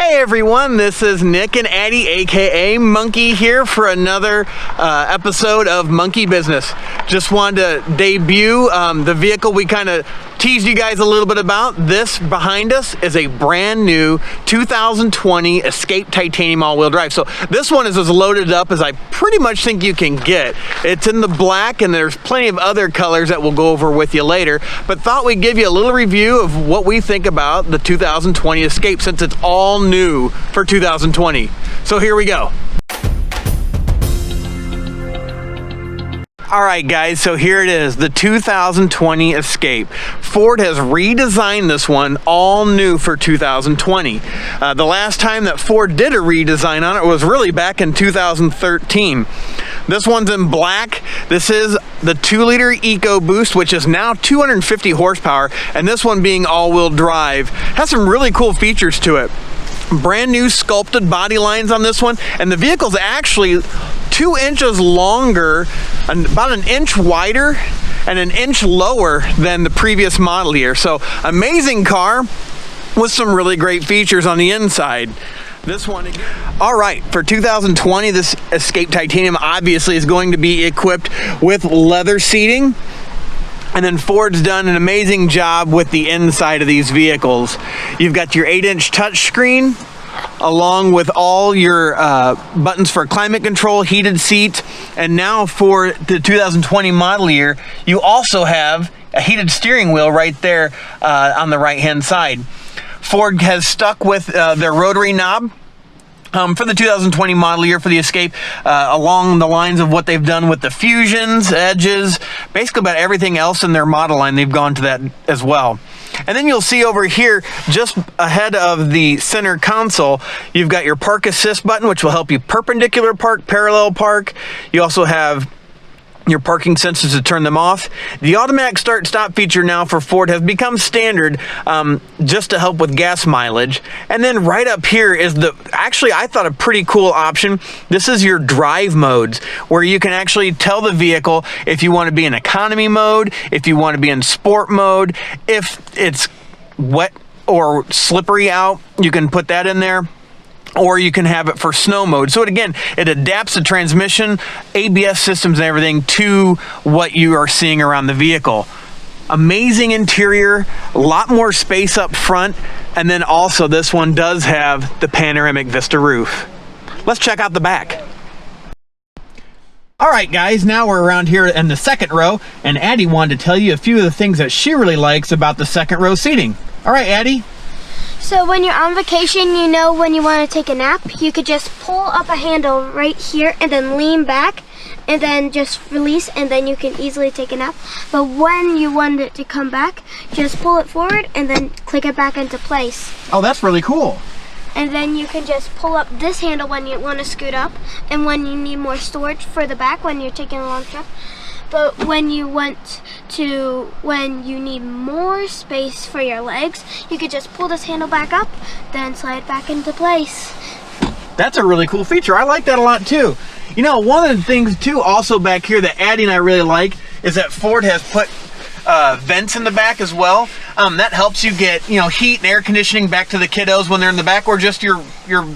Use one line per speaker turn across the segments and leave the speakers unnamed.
Hey everyone, this is Nick and Addie, aka Monkey, here for another episode of Monkey Business. Just wanted to debut the vehicle we kind of teased you guys a little bit about. This behind us is a brand new 2020 Escape Titanium all-wheel drive. So this one is as loaded up as I pretty much think you can get. It's in the black and there's plenty of other colors that we'll go over with you later, but thought we'd give you a little review of what we think about the 2020 Escape since it's all new for 2020. So here we go. All right, guys, so here it is, the 2020 Escape. Ford has redesigned this one all new for 2020. The last time that Ford did a redesign on it was really back in 2013. This one's in black. This is the 2-liter EcoBoost, which is now 250 horsepower, and this one being all-wheel drive. Has some really cool features to it. Brand new sculpted body lines on this one, and the vehicle's actually 2 inches longer, about an inch wider and an inch lower than the previous model year. So amazing car with some really great features on the inside. This one again. All right, for 2020, this Escape Titanium obviously is going to be equipped with leather seating. And then Ford's done an amazing job with the inside of these vehicles. You've got your 8-inch touchscreen, along with all your buttons for climate control, heated seats, and now for the 2020 model year, you also have a heated steering wheel right there on the right-hand side. Ford has stuck with their rotary knob for the 2020 model year for the Escape, along the lines of what they've done with the Fusions, Edges, basically about everything else in their model line, they've gone to that as well. And then you'll see over here, just ahead of the center console, you've got your park assist button, which will help you perpendicular park, parallel park. You also have your parking sensors to turn them off. The automatic start-stop feature now for Ford has become standard, just to help with gas mileage. And then right up here is actually I thought a pretty cool option. This is your drive modes, where you can actually tell the vehicle if you want to be in economy mode, if you want to be in sport mode, if it's wet or slippery out, you can put that in there. Or you can have it for snow mode. So it adapts the transmission, ABS systems and everything to what you are seeing around the vehicle. Amazing interior, a lot more space up front, and then also this one does have the panoramic vista roof. Let's check out the back. All right, guys, now we're around here in the second row, and Addie wanted to tell you a few of the things that she really likes about the second row seating. All right, Addie.
So when you're on vacation, you know when you want to take a nap, you could just pull up a handle right here and then lean back and then just release, and then you can easily take a nap. But when you want it to come back, just pull it forward and then click it back into place.
Oh, that's really cool.
And then you can just pull up this handle when you want to scoot up, and when you need more storage for the back when you're taking a long trip. But when you need more space for your legs, you could just pull this handle back up, then slide back into place.
That's a really cool feature. I like that a lot too. You know, one of the things too also back here that Addie and I really like is that Ford has put vents in the back as well. That helps you get, heat and air conditioning back to the kiddos when they're in the back, or just your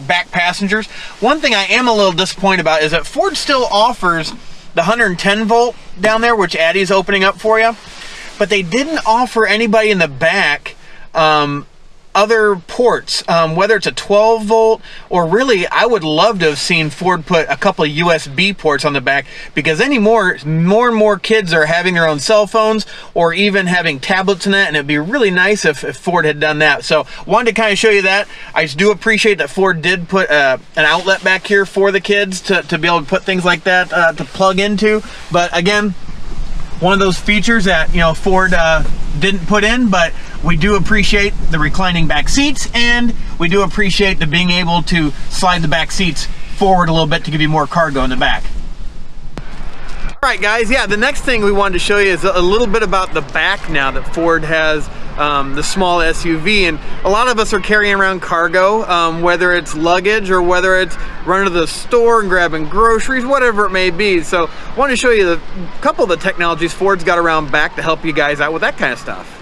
back passengers. One thing I am a little disappointed about is that Ford still offers the 110 volt down there, which Addie's opening up for you, but they didn't offer anybody in the back other ports, whether it's a 12 volt or really, I would love to have seen Ford put a couple of USB ports on the back, because more and more kids are having their own cell phones or even having tablets in that, and it'd be really nice if Ford had done that. So wanted to kind of show you that. I do appreciate that Ford did put an outlet back here for the kids to be able to put things like that to plug into. But again, one of those features that Ford didn't put in, but we do appreciate the reclining back seats, and we do appreciate the being able to slide the back seats forward a little bit to give you more cargo in the back. All right, guys, the next thing we wanted to show you is a little bit about the back now that Ford has the small SUV, and a lot of us are carrying around cargo, whether it's luggage or whether it's running to the store and grabbing groceries, whatever it may be. So I want to show you a couple of the technologies Ford's got around back to help you guys out with that kind of stuff.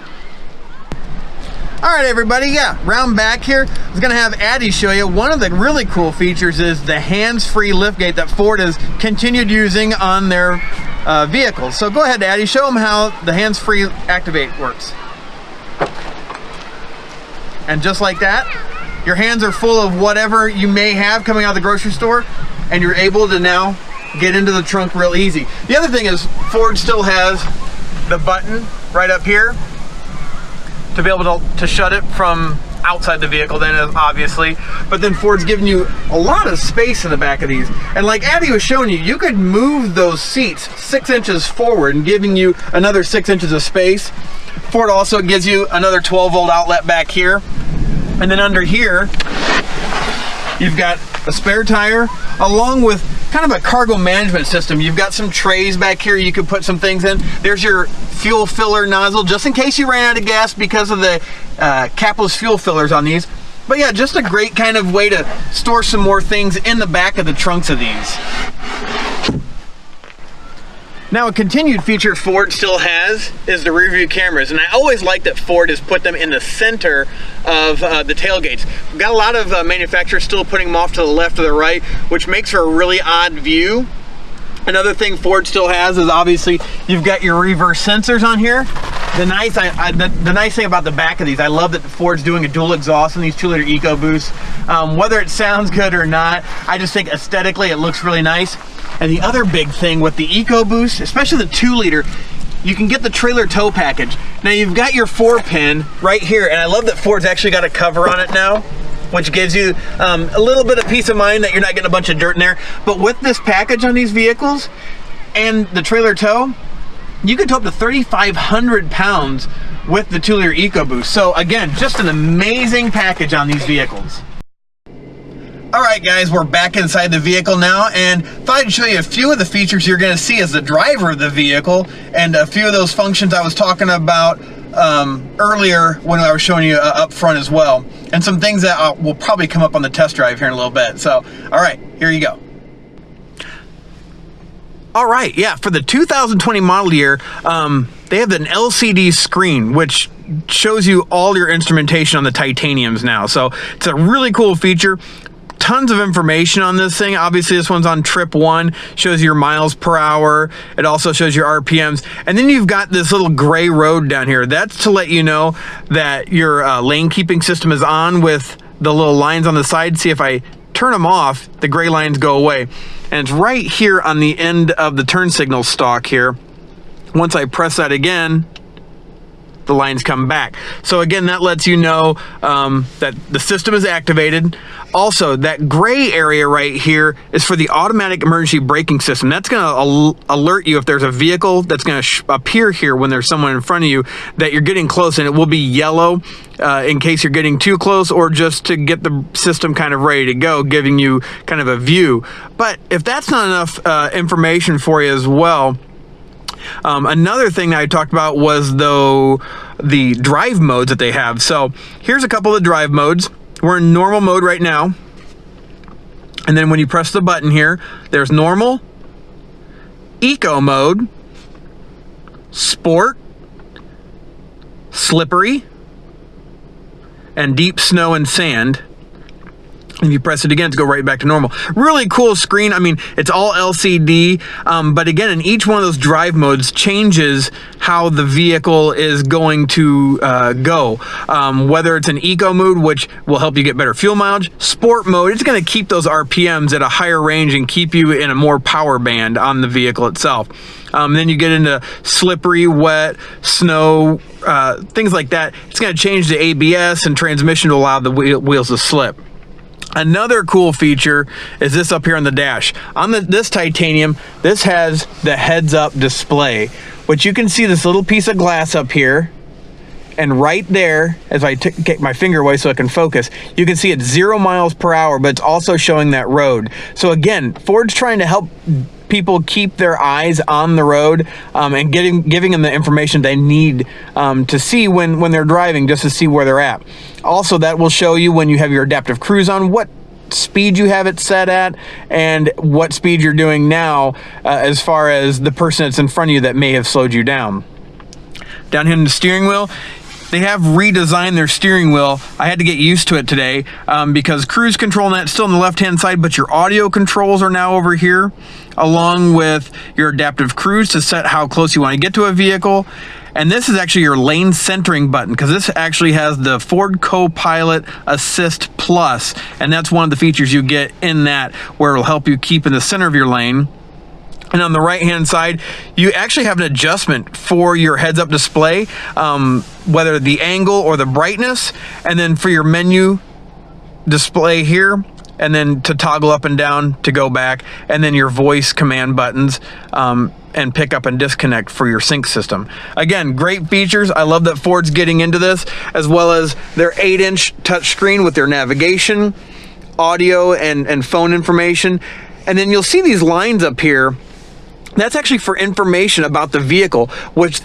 All right, everybody, yeah, round back here. I was gonna have Addie show you. One of the really cool features is the hands-free liftgate that Ford has continued using on their vehicles. So go ahead, Addie, show them how the hands-free activate works. And just like that, your hands are full of whatever you may have coming out of the grocery store, and you're able to now get into the trunk real easy. The other thing is Ford still has the button right up here to be able to shut it from outside the vehicle then, obviously. But then Ford's giving you a lot of space in the back of these. And like Addie was showing you, you could move those seats 6 inches forward and giving you another 6 inches of space. Ford also gives you another 12-volt outlet back here. And then under here, you've got a spare tire along with kind of a cargo management system. You've got some trays back here you could put some things in. There's your fuel filler nozzle, just in case you ran out of gas because of the capless fuel fillers on these. But yeah, just a great kind of way to store some more things in the back of the trunks of these. Now, a continued feature Ford still has is the rear view cameras, and I always like that Ford has put them in the center of the tailgates. We've got a lot of manufacturers still putting them off to the left or the right, which makes for a really odd view. Another thing Ford still has is obviously you've got your reverse sensors on here. The nice thing about the back of these, I love that Ford's doing a dual exhaust in these 2-liter EcoBoosts. Whether it sounds good or not, I just think aesthetically it looks really nice. And the other big thing with the EcoBoost, especially the 2-liter, you can get the trailer tow package. Now you've got your 4-pin right here, and I love that Ford's actually got a cover on it now, which gives you a little bit of peace of mind that you're not getting a bunch of dirt in there. But with this package on these vehicles and the trailer tow, you can tow up to 3,500 pounds with the 2-liter EcoBoost. So again, just an amazing package on these vehicles. All right, guys, we're back inside the vehicle now, and thought I'd show you a few of the features you're going to see as the driver of the vehicle, and a few of those functions I was talking about earlier when I was showing you up front as well, and some things that will probably come up on the test drive here in a little bit. So, all right, here you go. All right, yeah, for the 2020 model year, they have an LCD screen, which shows you all your instrumentation on the titaniums now. So it's a really cool feature. Tons of information on this thing. Obviously, this one's on trip 1, shows your miles per hour. It also shows your RPMs. And then you've got this little gray road down here. That's to let you know that your lane keeping system is on with the little lines on the side. See, if I turn them off, the gray lines go away. And it's right here on the end of the turn signal stalk here. Once I press that again, the lines come back. So again, that lets you know that the system is activated. Also, that gray area right here is for the automatic emergency braking system. That's going to alert you if there's a vehicle that's going to appear here when there's someone in front of you that you're getting close, and it will be yellow in case you're getting too close, or just to get the system kind of ready to go, giving you kind of a view. But if that's not enough information for you as well, another thing that I talked about was the drive modes that they have. So here's a couple of drive modes. We're in normal mode right now. And then when you press the button here, there's normal, eco mode, sport, slippery, and deep snow and sand. If you press it again, to go right back to normal. Really cool screen. I mean, it's all LCD, but again, in each one of those drive modes changes how the vehicle is going to go. Whether it's an eco mode, which will help you get better fuel mileage, sport mode, it's going to keep those RPMs at a higher range and keep you in a more power band on the vehicle itself. Then you get into slippery, wet, snow, things like that. It's going to change the ABS and transmission to allow the wheels to slip. Another cool feature is this up here on the dash. On this titanium, this has the heads-up display, which you can see this little piece of glass up here, and right there, as I take my finger away so I can focus, you can see it's 0 miles per hour, but it's also showing that road. So again, Ford's trying to help people keep their eyes on the road, and giving them the information they need to see when they're driving, just to see where they're at. Also, that will show you when you have your adaptive cruise on, what speed you have it set at, and what speed you're doing now, as far as the person that's in front of you that may have slowed you down. Down here in the steering wheel, they have redesigned their steering wheel. I had to get used to it today because cruise control and that's still on the left-hand side, but your audio controls are now over here, along with your adaptive cruise to set how close you want to get to a vehicle. And this is actually your lane centering button, because this actually has the Ford Co-Pilot Assist Plus, and that's one of the features you get in that, where it'll help you keep in the center of your lane. And on the right-hand side, you actually have an adjustment for your heads-up display, whether the angle or the brightness, and then for your menu display here, and then to toggle up and down to go back, and then your voice command buttons, and pick up and disconnect for your sync system. Again, great features. I love that Ford's getting into this, as well as their 8-inch touchscreen with their navigation, audio, and phone information. And then you'll see these lines up here. That's actually for information about the vehicle, which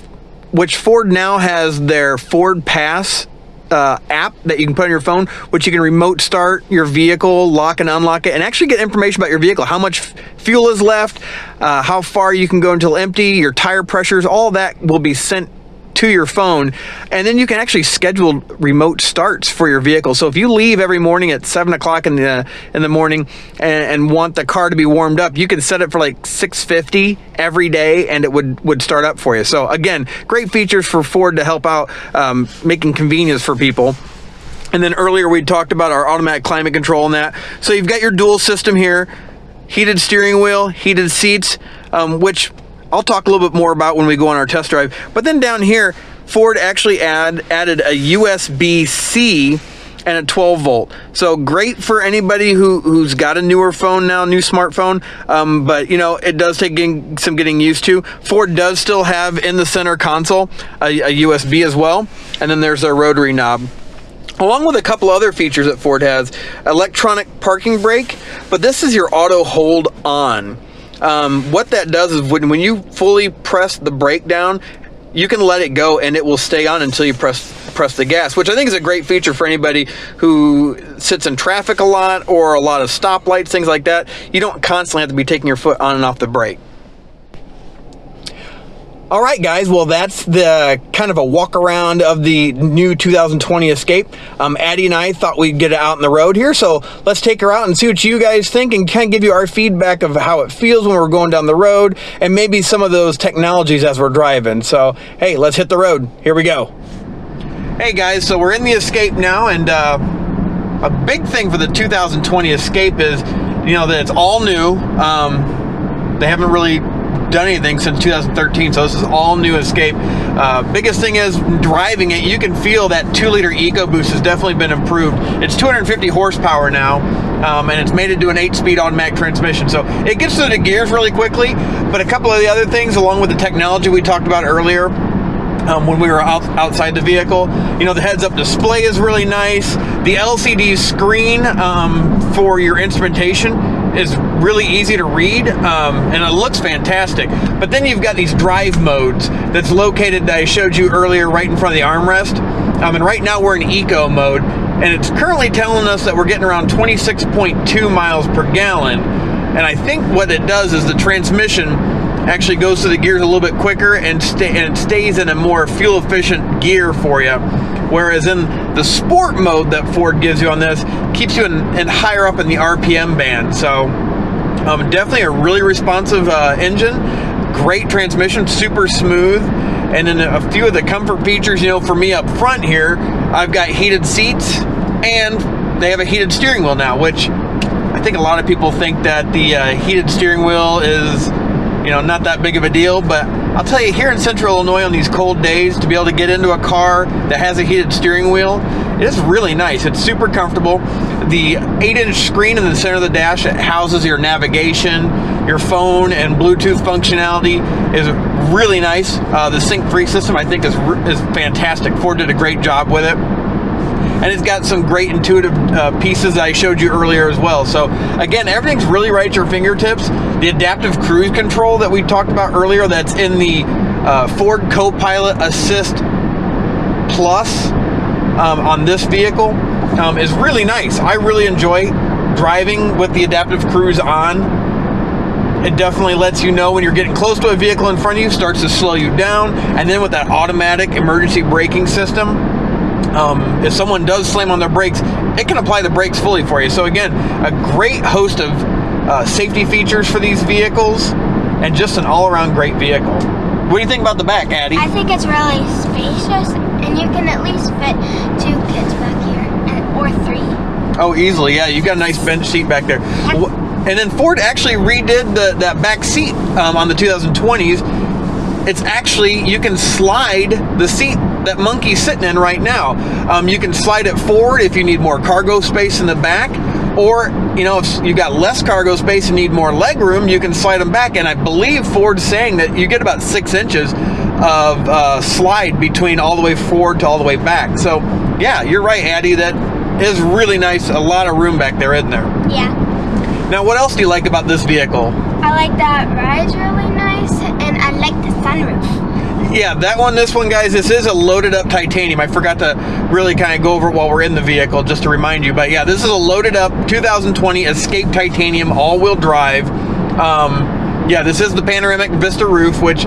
Ford now has their Ford Pass app that you can put on your phone, which you can remote start your vehicle, lock and unlock it, and actually get information about your vehicle, how much fuel is left, how far you can go until empty, your tire pressures, all that will be sent to your phone. And then you can actually schedule remote starts for your vehicle. So if you leave every morning at 7 o'clock in the morning and want the car to be warmed up, you can set it for like 6:50 every day and it would start up for you. So again, great features for Ford to help out making convenience for people. And then earlier we talked about our automatic climate control and that. So you've got your dual system here, heated steering wheel, heated seats, which I'll talk a little bit more about when we go on our test drive. But then down here, Ford actually added a USB-C and a 12 volt. So great for anybody who's got a newer phone now, new smartphone. But you know, it does take some getting used to. Ford does still have in the center console a USB as well. And then there's a rotary knob, along with a couple other features that Ford has. Electronic parking brake, but this is your auto hold on. What that does is when you fully press the brake down, you can let it go and it will stay on until you press the gas, which I think is a great feature for anybody who sits in traffic a lot or a lot of stoplights, things like that. You don't constantly have to be taking your foot on and off the brake. All right, guys, well, that's the kind of a walk around of the new 2020 Escape. Addie and I thought we'd get it out on the road here, so let's take her out and see what you guys think and kind of give you our feedback of how it feels when we're going down the road and maybe some of those technologies as we're driving. So, hey, let's hit the road. Here we go. Hey, guys, so we're in the Escape now, and a big thing for the 2020 Escape is, you know, that it's all new. They haven't really done anything since 2013, so this is all new Escape. Biggest thing is driving it, you can feel that 2-liter EcoBoost has definitely been improved. It's 250 horsepower now, and it's made it to an 8-speed automatic transmission, so it gets to the gears really quickly. But a couple of the other things, along with the technology we talked about earlier, when we were outside the vehicle, you know, the heads-up display is really nice. The LCD screen for your instrumentation is really easy to read, and it looks fantastic. But then you've got these drive modes that's located, that I showed you earlier, right in front of the armrest. And right now we're in eco mode, and it's currently telling us that we're getting around 26.2 miles per gallon. And I think what it does is the transmission actually goes to the gears a little bit quicker and it stays in a more fuel efficient gear for you. Whereas in the sport mode that Ford gives you on this, keeps you in higher up in the RPM band. So definitely a really responsive engine, great transmission, super smooth. And then a few of the comfort features, you know, for me up front here, I've got heated seats and they have a heated steering wheel now, which I think a lot of people think that the heated steering wheel is, you know, not that big of a deal, but I'll tell you, here in Central Illinois on these cold days, to be able to get into a car that has a heated steering wheel, it is really nice. It's super comfortable. The 8-inch screen in the center of the dash, it houses your navigation, your phone, and Bluetooth functionality is really nice. The sync-free system, I think, is fantastic. Ford did a great job with it. And it's got some great intuitive pieces that I showed you earlier as well. So again, everything's really right at your fingertips. The adaptive cruise control that we talked about earlier, that's in the Ford Co-Pilot Assist Plus on this vehicle, is really nice. I really enjoy driving with the adaptive cruise on. It definitely lets you know when you're getting close to a vehicle in front of you, starts to slow you down. And then with that automatic emergency braking system, if someone does slam on their brakes, it can apply the brakes fully for you. So again, a great host of safety features for these vehicles, and just an all-around great vehicle. What do you think about the back, Addie?
I think it's really spacious, and you can at least fit 2 kids back here, or 3.
Oh, easily, yeah. You got a nice bench seat back there. And then Ford actually redid that back seat on the 2020s. It's actually, you can slide the seat that Monkey's sitting in right now. You can slide it forward if you need more cargo space in the back, or if you got less cargo space and need more leg room, you can slide them back. And I believe Ford's saying that you get about 6 inches of slide between all the way forward to all the way back. So yeah, you're right, Addie, that is really nice. A lot of room back there, isn't there?
Yeah.
Now, what else do you like about this vehicle?
I like that ride's really nice, and I like the sunroof.
Yeah, this one, guys, this is a loaded up titanium. I forgot to really kind of go over it while we're in the vehicle, just to remind you. But yeah, this is a loaded up 2020 Escape Titanium all-wheel drive. Yeah, this is the panoramic Vista roof, which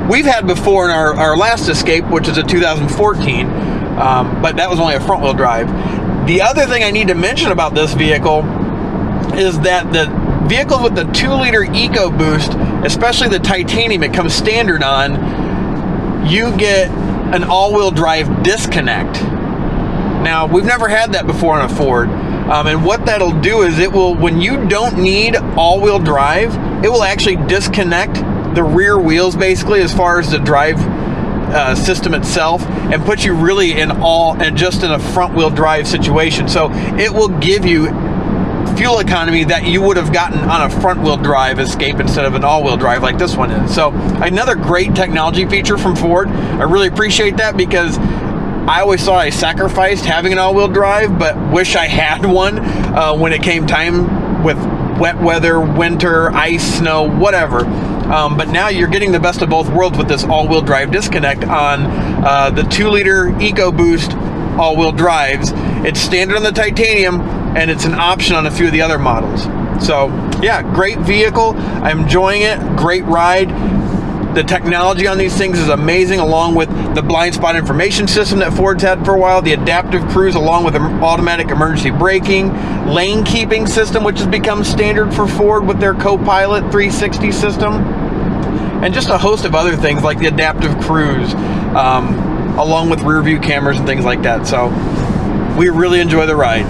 we've had before in our last Escape, which is a 2014. But that was only a front-wheel drive. The other thing I need to mention about this vehicle is that the vehicles with the 2-liter EcoBoost, especially the titanium it comes standard on, you get an all-wheel drive disconnect. Now, we've never had that before on a Ford. And what that'll do is it will, when you don't need all-wheel drive, it will actually disconnect the rear wheels, basically, as far as the drive system itself, and put you really just in a front-wheel drive situation. So it will give you fuel economy that you would have gotten on a front-wheel drive Escape instead of an all-wheel drive like this one is. So another great technology feature from Ford. I really appreciate that, because I always thought I sacrificed having an all-wheel drive, but wish I had one when it came time with wet weather, winter, ice, snow, whatever. But now you're getting the best of both worlds with this all-wheel drive disconnect on the 2-liter EcoBoost all-wheel drives. It's standard on the titanium, and it's an option on a few of the other models. So yeah, great vehicle. I'm enjoying it. Great ride. The technology on these things is amazing, along with the blind spot information system that Ford's had for a while, the adaptive cruise, along with automatic emergency braking, lane keeping system, which has become standard for Ford with their Copilot 360 system, and just a host of other things like the adaptive cruise, along with rear view cameras and things like that. So we really enjoy the ride.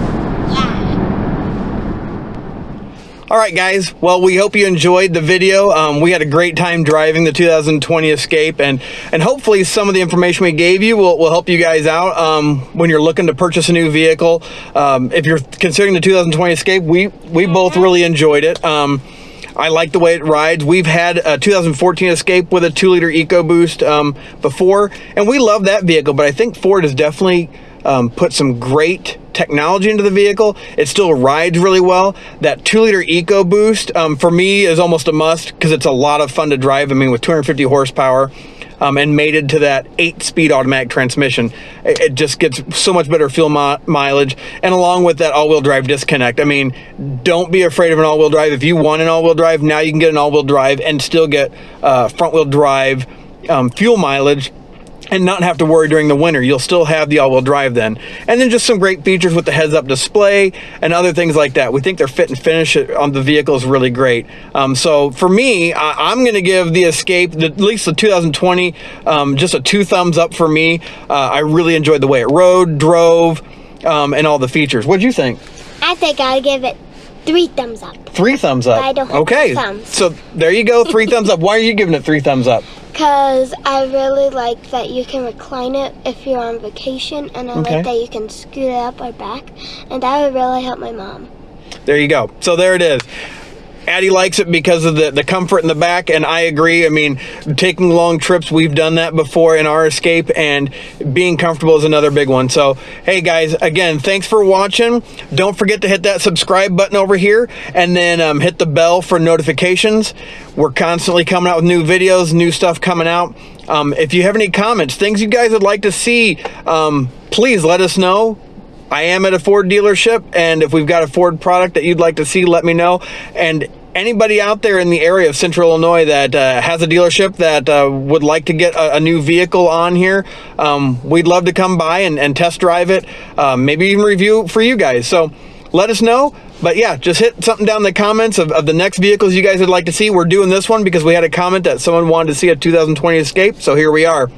All right, guys. Well, we hope you enjoyed the video. We had a great time driving the 2020 Escape, and hopefully some of the information we gave you will help you guys out when you're looking to purchase a new vehicle. If you're considering the 2020 Escape, we both really enjoyed it. I like the way it rides. We've had a 2014 Escape with a 2-liter EcoBoost before, and we love that vehicle, but I think Ford has definitely put some great technology into the vehicle. It still rides really well. That 2-liter EcoBoost for me is almost a must, because it's a lot of fun to drive. I mean, with 250 horsepower and mated to that 8-speed automatic transmission, it just gets so much better fuel mileage, and along with that all-wheel drive disconnect. I mean, don't be afraid of an all-wheel drive. If you want an all-wheel drive, now you can get an all-wheel drive and still get front-wheel drive fuel mileage, and not have to worry during the winter. You'll still have the all-wheel drive then. And then just some great features with the heads-up display and other things like that. We think their fit and finish on the vehicle is really great. So for me, I'm going to give the Escape, at least the 2020, just a 2 thumbs up for me. I really enjoyed the way it rode, drove, and all the features. What'd you think?
I think I'd give it 3 thumbs up.
3 thumbs up.
I don't have
okay.
thumbs.
So there you go, 3 thumbs up. Why are you giving it 3 thumbs up?
Because I really like that you can recline it if you're on vacation, and I like that you can scoot it up or back, and that would really help my mom.
There you go. So there it is. Addie likes it because of the comfort in the back, and I agree. I mean, taking long trips, we've done that before in our Escape, and being comfortable is another big one. So, hey guys, again, thanks for watching. Don't forget to hit that subscribe button over here, and then hit the bell for notifications. We're constantly coming out with new videos, new stuff coming out. If you have any comments, things you guys would like to see, please let us know. I am at a Ford dealership, and if we've got a Ford product that you'd like to see, let me know. And anybody out there in the area of Central Illinois that has a dealership that would like to get a new vehicle on here, we'd love to come by and test drive it, maybe even review for you guys. So let us know. But yeah, just hit something down in the comments of the next vehicles you guys would like to see. We're doing this one because we had a comment that someone wanted to see a 2020 Escape, so here we are.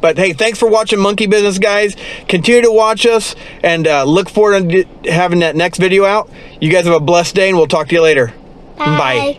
But hey, thanks for watching Monkey Business, guys. Continue to watch us, and look forward to having that next video out. You guys have a blessed day, and we'll talk to you later.
Bye.